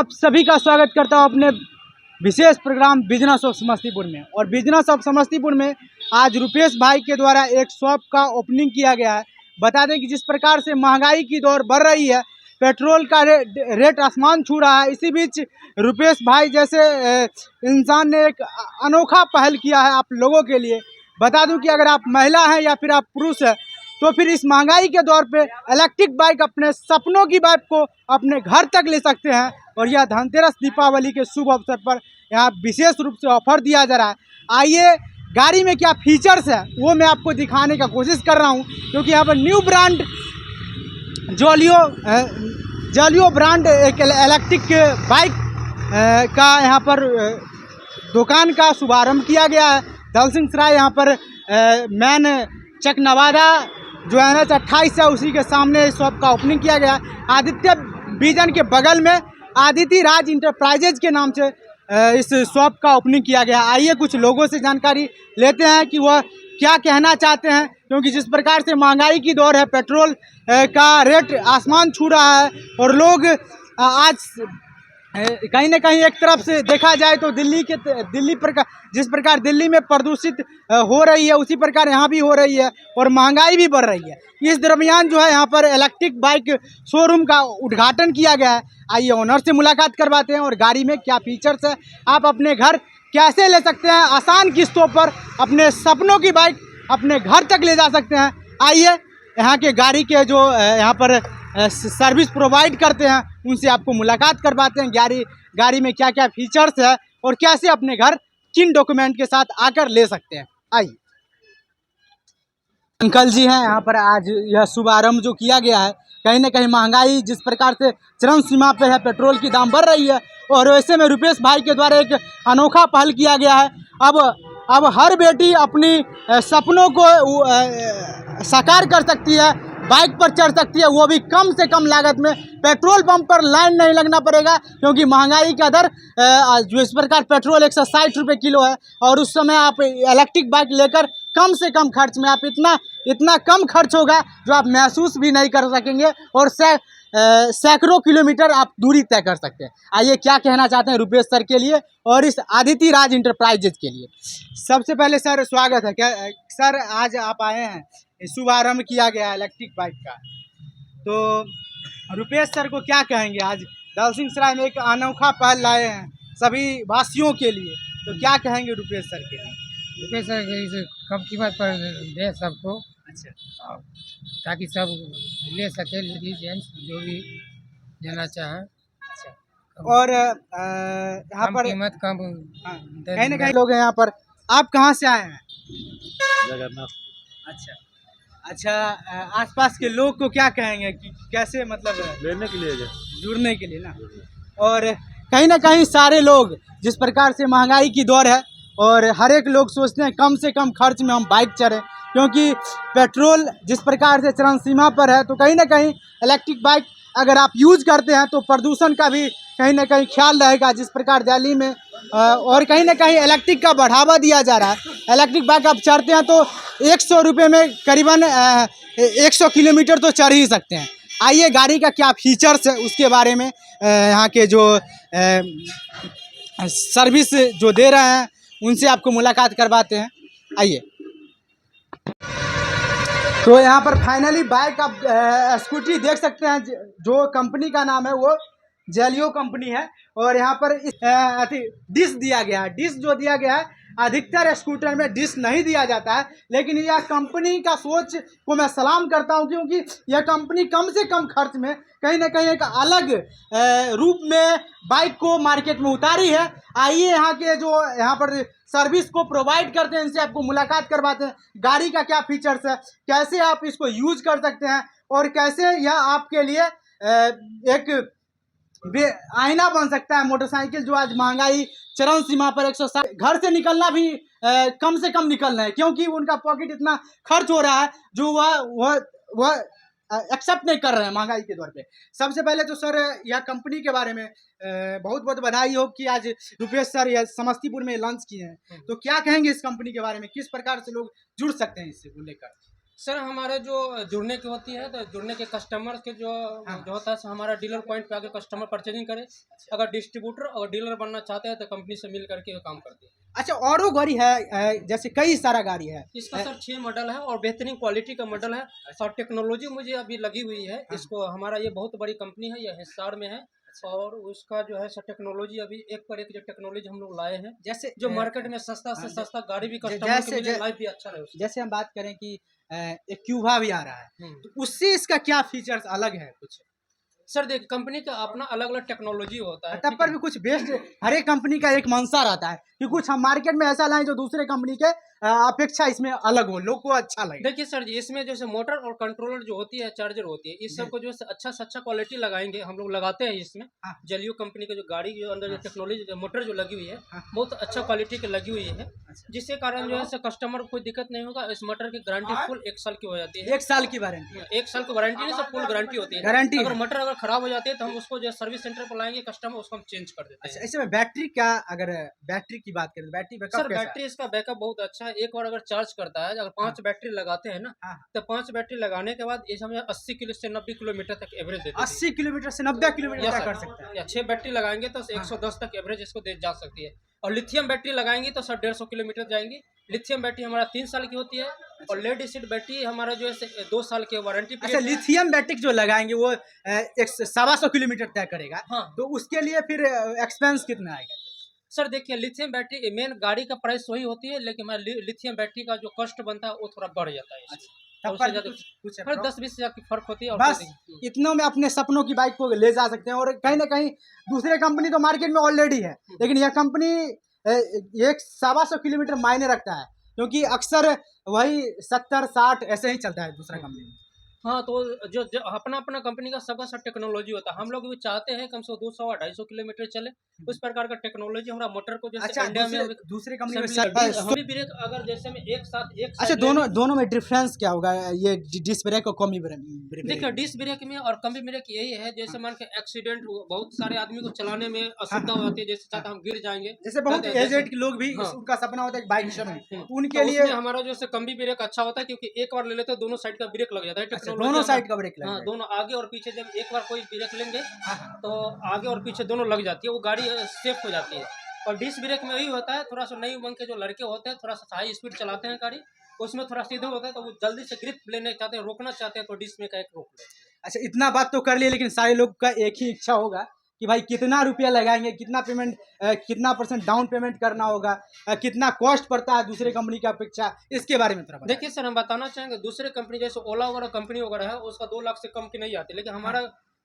आप सभी का स्वागत करता हूं अपने विशेष प्रोग्राम बिजनेस ऑफ समस्तीपुर में। और बिजनेस ऑफ समस्तीपुर में आज रुपेश भाई के द्वारा एक शॉप का ओपनिंग किया गया है। बता दें कि जिस प्रकार से महंगाई की दौर बढ़ रही है, पेट्रोल का रेट आसमान छू रहा है, इसी बीच रुपेश भाई जैसे इंसान ने एक अनोखा पहल किया है आप लोगों के लिए। बता दूं कि अगर आप महिला हैं या फिर आप पुरुष हैं तो फिर इस महंगाई के दौर पे इलेक्ट्रिक बाइक अपने सपनों की बाइक को अपने घर तक ले सकते हैं। और यह धनतेरस दीपावली के शुभ अवसर पर यहाँ विशेष रूप से ऑफर दिया जा रहा है। आइए गाड़ी में क्या फीचर्स है वो मैं आपको दिखाने का कोशिश कर रहा हूँ, क्योंकि यहाँ पर न्यू ब्रांड जॉलियो ब्रांड एक इलेक्ट्रिक बाइक का यहाँ पर दुकान का शुभारंभ किया गया है। दलसिंह सराय यहाँ पर मैन चक नवादा जो है 28 है, उसी के सामने इस शॉप का ओपनिंग किया गया। आदित्य विजन के बगल में आदित्य राज इंटरप्राइजेज के नाम से इस शॉप का ओपनिंग किया गया। आइए कुछ लोगों से जानकारी लेते हैं कि वह क्या कहना चाहते हैं, क्योंकि जिस प्रकार से महंगाई की दौर है, पेट्रोल का रेट आसमान छू रहा है और लोग आज कहीं ना कहीं एक तरफ से देखा जाए तो जिस प्रकार दिल्ली में प्रदूषित हो रही है, उसी प्रकार यहाँ भी हो रही है और महंगाई भी बढ़ रही है। इस दरमियान जो है यहाँ पर इलेक्ट्रिक बाइक शोरूम का उद्घाटन किया गया है। आइए ओनर से मुलाकात करवाते हैं और गाड़ी में क्या फीचर्स है, आप अपने घर कैसे ले सकते हैं आसान किस्तों पर, अपने सपनों की बाइक अपने घर तक ले जा सकते हैं। आइए यहाँ के गाड़ी के जो यहाँ पर सर्विस प्रोवाइड करते हैं उनसे आपको मुलाकात करवाते हैं। गाड़ी में क्या क्या फीचर्स है और कैसे अपने घर किन डॉक्यूमेंट के साथ आकर ले सकते हैं। आइए अंकल जी हैं यहाँ पर। आज यह शुभारंभ जो किया गया है, कहीं ना कहीं महंगाई जिस प्रकार से चरम सीमा पे है, पेट्रोल की दाम बढ़ रही है और वैसे में रुपेश भाई के द्वारा एक अनोखा पहल किया गया है। अब हर बेटी अपनी सपनों को साकार कर सकती है, बाइक पर चढ़ सकती है, वो भी कम से कम लागत में। पेट्रोल पंप पर लाइन नहीं लगना पड़ेगा, क्योंकि महंगाई का दर जो इस प्रकार पेट्रोल 160 रुपये किलो है और उस समय आप इलेक्ट्रिक बाइक लेकर कम से कम खर्च में आप इतना कम खर्च होगा जो आप महसूस भी नहीं कर सकेंगे और सैकड़ों किलोमीटर आप दूरी तय कर सकते हैं। आइए क्या कहना चाहते हैं रुपेश सर के लिए और इस आदित्य राज इंटरप्राइजेज के लिए। सबसे पहले सर स्वागत है। क्या सर आज आप आए हैं, शुभारंभ किया गया इलेक्ट्रिक बाइक का, तो रुपेश सर को क्या कहेंगे? आज दलसिंह सराय में एक अनोखा पहल लाए हैं सभी वासियों के लिए, तो क्या कहेंगे रुपेश सर के लिए? रुपेश सर इसे कम कीमत पर दे सबको। अच्छा, ताकि सब ले सके, लेडीज जेंट्स जो भी लेना चाहे। अच्छा। और यहाँ कम पर कीमत कम कहीं ना कहीं लोग हैं यहाँ पर। आप कहाँ से आए हैं? जगन्नाथ। अच्छा, आसपास के लोग को क्या कहेंगे कि कैसे मतलब लेने के लिए जुड़ने के लिए ना? और कहीं ना कहीं सारे लोग जिस प्रकार से महंगाई की दौर है और हर एक लोग सोचते हैं कम से कम खर्च में हम बाइक चढ़ें, क्योंकि पेट्रोल जिस प्रकार से चरम सीमा पर है, तो कहीं ना कहीं इलेक्ट्रिक बाइक अगर आप यूज करते हैं तो प्रदूषण का भी कहीं ना कहीं ख्याल रहेगा। जिस प्रकार दिल्ली में और कहीं ना कहीं इलेक्ट्रिक का बढ़ावा दिया जा रहा है। इलेक्ट्रिक बाइक आप चढ़ते हैं तो 100 रुपये में करीबन 100 किलोमीटर तो चढ़ ही सकते हैं। आइए गाड़ी का क्या फीचर्स है उसके बारे में यहाँ के जो सर्विस जो दे रहे हैं उनसे आपको मुलाकात करवाते हैं। आइए। तो यहाँ पर फाइनली बाइक आप स्कूटी देख सकते हैं, जो कंपनी का नाम है वो जॉलियो कंपनी है। और यहाँ पर डिस्क दिया गया है। डिस्क जो दिया गया है, अधिकतर स्कूटर में डिस्क नहीं दिया जाता है, लेकिन यह कंपनी का सोच को मैं सलाम करता हूं, क्योंकि यह कंपनी कम से कम खर्च में कहीं ना कहीं एक अलग रूप में बाइक को मार्केट में उतारी है। आइए यहाँ के जो यहाँ पर सर्विस को प्रोवाइड करते हैं इनसे आपको मुलाकात करवाते हैं। गाड़ी का क्या फीचर्स है, कैसे आप इसको यूज कर सकते हैं और कैसे यह आपके लिए एक आईना बन सकता है। मोटरसाइकिल जो आज महंगाई चरम सीमा पर 160, घर से निकलना भी कम से कम निकलना है, क्योंकि उनका पॉकेट इतना खर्च हो रहा है जो वह एक्सेप्ट नहीं कर रहे हैं महंगाई के दौर पे। सबसे पहले तो सर यह कंपनी के बारे में बहुत बहुत बधाई हो कि आज रुपेश सर यह समस्तीपुर में लॉन्च किए हैं, तो क्या कहेंगे इस कंपनी के बारे में? किस प्रकार से लोग जुड़ सकते हैं इससे को लेकर? सर हमारे जो जुड़ने की होती है तो जुड़ने के कस्टमर के जो होता है हमारा डीलर पॉइंट पे आके कस्टमर परचेजिंग करे। अगर डिस्ट्रीब्यूटर और डीलर बनना चाहते हैं तो कंपनी से मिल करके काम करते हैं। अच्छा, औरो गाड़ी है जैसे कई सारा गाड़ी है इसका सर 6 मॉडल है और बेहतरीन क्वालिटी का मॉडल है और टेक्नोलॉजी मुझे अभी लगी हुई है। इसको हमारा ये बहुत बड़ी कंपनी है, ये हिसार में है और उसका जो है सर टेक्नोलॉजी अभी एक पर एक जो टेक्नोलॉजी हम लोग लाए हैं, जैसे जो मार्केट में सस्ता से सस्ता गाड़ी भी कस्टमर जैसे के मिले, लाइफ भी अच्छा रहे उसका। जैसे हम बात करें कि एक क्यूबा भी आ रहा है, तो उससे इसका क्या फीचर्स अलग है कुछ? सर देख, कंपनी का अपना अलग अलग टेक्नोलॉजी होता है, तब पर भी कुछ बेस्ट, हर एक कंपनी का एक मंशा रहता है कि कुछ हम मार्केट में ऐसा लाएं जो दूसरे कंपनी के अपेक्षा इसमें अलग हो, लोग को अच्छा लगे। देखिए सर जी, इसमें जैसे मोटर और कंट्रोलर जो होती है, चार्जर होती है, इस सब को जो है अच्छा से अच्छा क्वालिटी लगाएंगे, हम लोग लगाते हैं इसमें। हाँ। जलियो कंपनी के जो गाड़ी जो अंदर जो टेक्नोलॉजी मोटर जो लगी हुई है बहुत अच्छा क्वालिटी की लगी हुई है, जिसके कारण जो है कस्टमर को कोई दिक्कत नहीं होगा। इस मोटर की गारंटी फुल 1 साल की हो जाती है। 1 साल की वारंटी? 1 साल की वारंटी नहीं सर, फुल गारंटी होती है। गारंटी? अगर मोटर अगर खराब हो जाती है तो हम उसको जो सर्विस सेंटर पर लाएंगे, कस्टमर उसको हम चेंज कर देते हैं। अच्छा, इसमें बैटरी क्या, अगर बैटरी की बात करें तो बैटरी बैकअप सर कैसा है? बैटरी इसका बैकअप बहुत अच्छा है। एक बार अगर चार्ज करता है, अगर 5 बैटरी लगाते हैं ना, हाँ। तो 5 बैटरी लगाने के बाद ये हमें 80 किलो से 90 किलोमीटर तक एवरेज देते हैं। 80 किलोमीटर से 90 किलोमीटर Yes, तक sir. कर सकता है? या 6 बैटरी लगाएंगे तो 110 तक एवरेज इसको दे जा सकती है। और लिथियम बैटरी लगाएंगे तो सर 150 किलोमीटर जाएंगी। लिथियम बैटरी हमारा 3 साल की होती है और लेड एसिड बैटरी हमारा जो है 2 साल की वारंटी। अच्छा, लिथियम बैटरी जो लगाएंगे वो 125 किलोमीटर तय करेगा। हाँ। तो उसके लिए फिर एक्सपेंस कितना आएगा? सर देखिए, लिथियम बैटरी मेन गाड़ी का प्राइस वही होती है, लेकिन हमारा लिथियम बैटरी का जो कॉस्ट बनता है वो थोड़ा बढ़ जाता है। तब पर कुछ हर 10-20 हज़ार की फर्क होती है। और बस इतनों में अपने सपनों की बाइक को ले जा सकते हैं। और कहीं ना कहीं दूसरे कंपनी तो मार्केट में ऑलरेडी है, लेकिन यह कंपनी 125 किलोमीटर मायने रखता है, क्योंकि अक्सर वही 70-60 ऐसे ही चलता है दूसरा कंपनी में। हाँ, तो जो अपना अपना कंपनी का सबका सब टेक्नोलॉजी होता है। हम लोग भी चाहते हैं कम से 200-250 किलोमीटर चले, उस प्रकार का टेक्नोलॉजी हमारा मोटर को जैसे अच्छा, इंडिया में दूसरे कंपनी में हम भी ब्रेक अगर जैसे में एक साथ अच्छा, दोनों में डिफरेंस क्या होगा, ये डिस्क ब्रेक और कॉम्बी ब्रेक? देखिए, डिस्क ब्रेक में और कॉम्बी ब्रेक यही है, जैसे मान के एक्सीडेंट बहुत सारे आदमी को चलाने में असुविधा होती है, जैसे चाहते हम गिर जाएंगे, जैसे बहुत एजेड के लोग भी उनका सपना होता है बाइक चलाएं, उनके लिए हमारा जो कॉम्बी ब्रेक अच्छा होता है, क्योंकि एक बार ले लेते दोनों साइड का ब्रेक लग जाता है। दोनों साइड का ब्रेक हाँ, दोनों आगे और पीछे जब एक बार कोई ब्रेक लेंगे तो आगे और पीछे दोनों लग जाती है, वो गाड़ी सेफ हो जाती है। और डिस्क ब्रेक में यही होता है, थोड़ा सा नई उमंग के जो लड़के होते हैं थोड़ा सा हाई स्पीड चलाते हैं गाड़ी, उसमें थोड़ा सीधे होता है तो वो जल्दी से ग्रिप लेने चाहते हैं, रोकना चाहते हैं, तो डिस्क में का एक रोक लेते हैं। अच्छा, इतना बात तो कर लिए, लेकिन सारे लोग का एक ही इच्छा होगा कि भाई कितना रुपया लगाएंगे, कितना पेमेंट, कितना % डाउन पेमेंट करना होगा, कितना कॉस्ट पड़ता है दूसरे कंपनी की अपेक्षा, इसके बारे में थोड़ा बताइए। देखिए सर, हम बताना चाहेंगे, दूसरे कंपनी जैसे ओला वगैरह कंपनी वगैरह है, उसका 2 लाख से कम की नहीं आती, लेकिन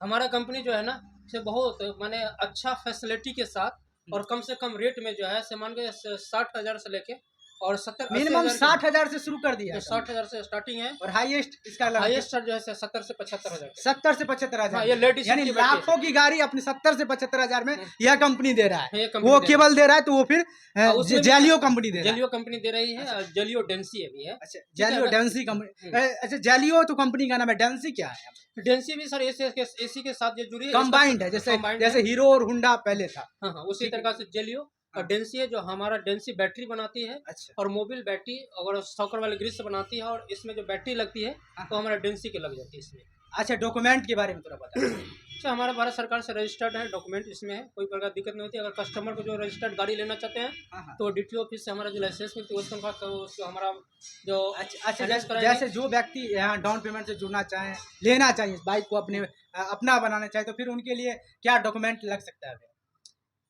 हमारा कंपनी जो है ना से बहुत माने अच्छा फैसिलिटी के साथ और कम से कम रेट में जो है से मान के 60,000 से लेके और 70 मिनिमम 60,000 से शुरू कर दिया है, 60,000 से स्टार्टिंग है। और हाईएस्ट इसका हाईएस्ट सर जो है 70 से 75,000। 70 से 75,000। हाँ, ये लेडीज यानी लाखों की गाड़ी अपने 70 से 75,000 में यह कंपनी दे रहा है। ये वो केवल दे रहा है, तो वो फिर जेलियो कंपनी दे रहा है। जेलियो कंपनी दे रही है, जेलियो डेंसी अभी है। अच्छा, जेलियो डेंसी कंपनी। अच्छा, जेलियो तो कंपनी का नाम है, डेंसी क्या है? डेंसी भी सर एसी के साथ जो जुड़ी है, कंबाइंड है, जैसे हीरो और हुंडा पहले था। हाँ, उसी तरह से जेलियो और डेंसी है, जो हमारा डेंसी बैटरी बनाती है। अच्छा। और मोबिल बैटरी और सॉकर वाले ग्रिड से बनाती है, और इसमें जो बैटरी लगती है तो हमारा डेंसी की लग जाती है इसमें। अच्छा, डॉक्यूमेंट के बारे में थोड़ा बताइए। अच्छा, हमारा भारत सरकार से रजिस्टर्ड है, डॉक्यूमेंट इसमें है, कोई प्रकार दिक्कत नहीं होती। अगर कस्टमर को जो रजिस्टर्ड गाड़ी लेना चाहते हैं तो DTO ऑफिस से हमारा जो लाइसेंस मिलती है उसको हमारा जो अच्छा, जैसे जो व्यक्ति यहाँ डाउन पेमेंट से जुड़ना चाहें, लेना चाहिए बाइक को, अपना बनाना चाहे, तो फिर उनके लिए क्या डॉक्यूमेंट लग सकता है?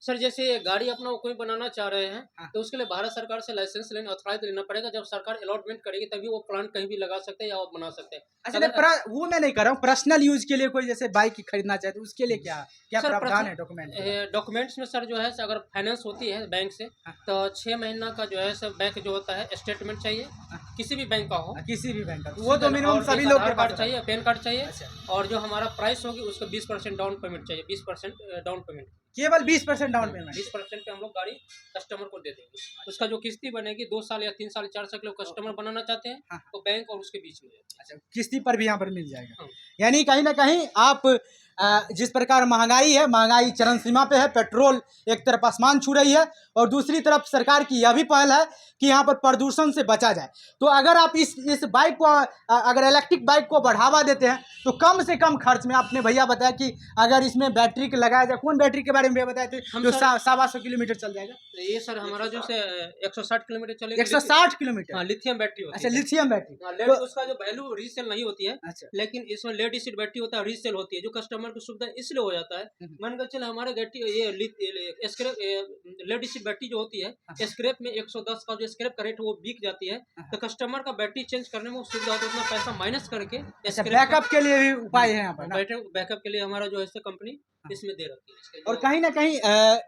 सर जैसे गाड़ी अपना कोई बनाना चाह रहे हैं तो उसके लिए भारत सरकार से लाइसेंस लेना, ऑथराइज लेना पड़ेगा। जब सरकार अलॉटमेंट करेगी तभी वो प्लांट कहीं भी लगा सकते हैं या वो बना सकते हैं। अच्छा, वो मैं नहीं कर रहा हूँ, पर्सनल यूज के लिए कोई जैसे बाइक खरीदना चाहे तो उसके लिए क्या प्रावधान है डॉक्यूमेंट? डॉक्यूमेंट्स में सर जो है अगर फाइनेंस होती है बैंक से तो 6 महीना का जो है सर बैंक जो होता है स्टेटमेंट चाहिए, किसी भी बैंक का हो, किसी भी बैंक का, वो तो मिनिमम सभी लोग के पास चाहिए, पैन कार्ड चाहिए। और जो हमारा प्राइस होगी उसका 20% डाउन पेमेंट चाहिए, 20% डाउन पेमेंट, केवल 20% डाउन पेमेंट। 20% पे हम लोग गाड़ी कस्टमर को दे देंगे। उसका जो किस्ती बनेगी 2 साल या 3 साल 4 साल के लोग कस्टमर बनाना चाहते हैं तो बैंक और उसके बीच में। अच्छा, किस्ती पर भी यहाँ पर मिल जाएगा। यानी कहीं ना कहीं आप जिस प्रकार महंगाई है, महंगाई चरम सीमा पे है, पेट्रोल एक तरफ आसमान छू रही है और दूसरी तरफ सरकार की यह भी पहल है कि यहाँ पर प्रदूषण से बचा जाए। तो अगर आप इस बाइक को अगर इलेक्ट्रिक बाइक को बढ़ावा देते हैं तो कम से कम खर्च में, आपने भैया बताया कि अगर इसमें बैटरी लगाया जाए, कौन बैटरी के बारे में भैया बताए थे, जो 125 किलोमीटर चल जाएगा? ये सर हमारा जो से 160 किलोमीटर चलेगा। 160 किलोमीटर? हाँ, लिथियम बैटरी होती अच्छा, है। Lithium battery. लेड उसका जो वैल्यू रीसेल नहीं होती है, अच्छा, लेकिन इसमें लेड एसिड बैटरी होता है, रीसेल होती है, जो कस्टमर को सुविधा इसलिए हो जाता है। मान कर चले हमारे ये स्क्रैप लेड एसिड बैटरी जो होती है, स्क्रैप में 110 का जो स्क्रैप का रेट वो बिक जाती है, तो कस्टमर का बैटरी चेंज करने में सुविधा होता है, उतना पैसा माइनस करके बैकअप के लिए भी उपाय है यहाँ पर ना? बैकअप के लिए हमारा जो है कंपनी इसमें दे रखी है। और कहीं ना कहीं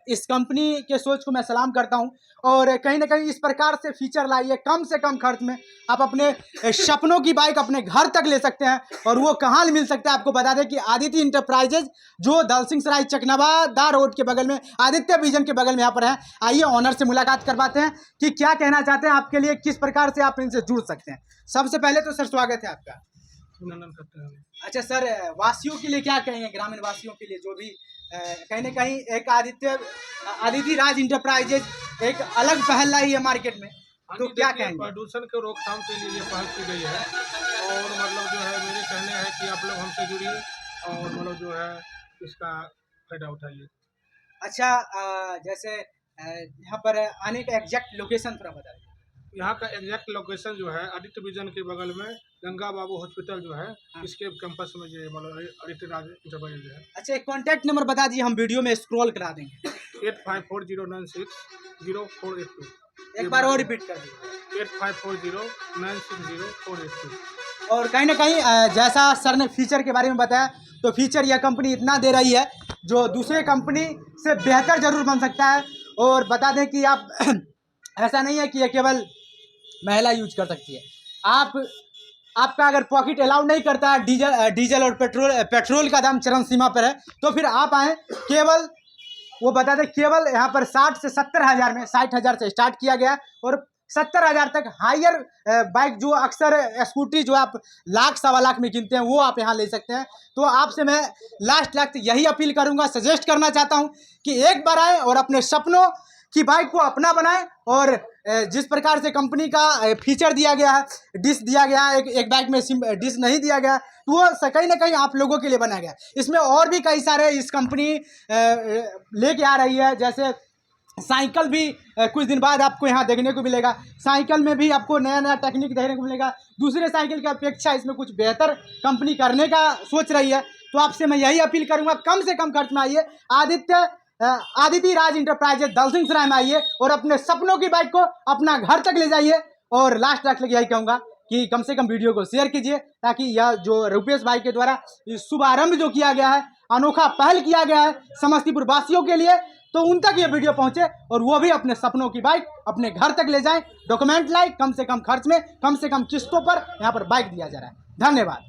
इस कंपनी के सोच को मैं सलाम करता हूं और कहीं ना कहीं इस प्रकार से फीचर लाइए, कम से कम खर्च में आप अपने सपनों की बाइक अपने घर तक ले सकते हैं। और वो कहाँ मिल सकता है, आपको बता दें कि आदित्य इंटरप्राइजेज जो दलसिंह सराय चकनवादा रोड के बगल में, आदित्य विजन के बगल में यहाँ पर है। आइए ऑनर से मुलाकात करवाते हैं कि क्या कहना चाहते हैं, आपके लिए किस प्रकार से आप इनसे जुड़ सकते हैं। सबसे पहले तो सर स्वागत है आपका। अभिनंदन करते हैं। अच्छा सर, वासियों के लिए क्या कहेंगे, ग्रामीण वासियों के लिए जो भी कहीं ना कहीं एक आदित्य राज इंटरप्राइजेज एक अलग पहल लाई है मार्केट में, तो क्या कहेंगे? प्रदूषण के रोकथाम के लिए ये पहल की गई है और मतलब जो है मेरे कहने हैं कि आप लोग हमसे जुड़िए और मतलब जो है इसका फायदा उठाइए। अच्छा, जैसे यहाँ पर आने का एग्जैक्ट लोकेशन थोड़ा बता दीजिए। यहाँ का एग्जैक्ट लोकेशन जो है आदित्य विजन के बगल में गंगा बाबू हॉस्पिटल जो है, इसके कैंपस में ये मतलब आदित्य राज इंटरप्राइजेज है। अच्छा, एक कॉन्टैक्ट नंबर बता दीजिए, हम वीडियो में स्क्रॉल करा देंगे। 8540960482। एक बार और रिपीट कर दीजिए। 8540960482। और कहीं ना कहीं जैसा सर ने फीचर के बारे में बताया, तो फीचर यह कंपनी इतना दे रही है जो दूसरे कंपनी से बेहतर जरूर बन सकता है। और बता दें कि आप ऐसा नहीं है कि यह केवल महिला यूज कर सकती है, आपका अगर पॉकेट अलाउ नहीं करता है, डीजल और पेट्रोल का दाम चरम सीमा पर है, तो फिर आप आएँ। केवल वो बता दें, केवल यहाँ पर 60 से 70 हज़ार में, 60 हज़ार से स्टार्ट किया गया और 70 हज़ार तक हायर बाइक, जो अक्सर स्कूटी जो आप लाख सवा लाख में गिनते हैं, वो आप यहाँ ले सकते हैं। तो आपसे मैं लास्ट यही अपील करूँगा, सजेस्ट करना चाहता हूँ कि एक बार आएँ और अपने सपनों की बाइक को अपना बनाएं। और जिस प्रकार से कंपनी का फीचर दिया गया है, डिस्क दिया गया है, एक बाइक में डिस्क नहीं दिया गया, तो वो कहीं ना कहीं आप लोगों के लिए बनाया गया। इसमें और भी कई सारे इस कंपनी लेके आ रही है, जैसे साइकिल भी कुछ दिन बाद आपको यहाँ देखने को मिलेगा। साइकिल में भी आपको नया नया टेक्निक देखने को मिलेगा। दूसरे साइकिल की अपेक्षा इसमें कुछ बेहतर कंपनी करने का सोच रही है। तो आपसे मैं यही अपील करूँगा, कम से कम खर्च में आइए, आदित्य राज इंटरप्राइजेज दलसिंह सराय में आइए और अपने सपनों की बाइक को अपना घर तक ले जाइए। और लास्ट यही कहूँगा कि कम से कम वीडियो को शेयर कीजिए, ताकि यह जो रुपेश भाई के द्वारा शुभारंभ जो किया गया है, अनोखा पहल किया गया है समस्तीपुर वासियों के लिए, तो उन तक ये वीडियो पहुंचे और वो भी अपने सपनों की बाइक अपने घर तक ले जाएं। डॉक्यूमेंट लाइक, कम से कम खर्च में, कम से कम किस्तों पर यहाँ पर बाइक दिया जा रहा है। धन्यवाद।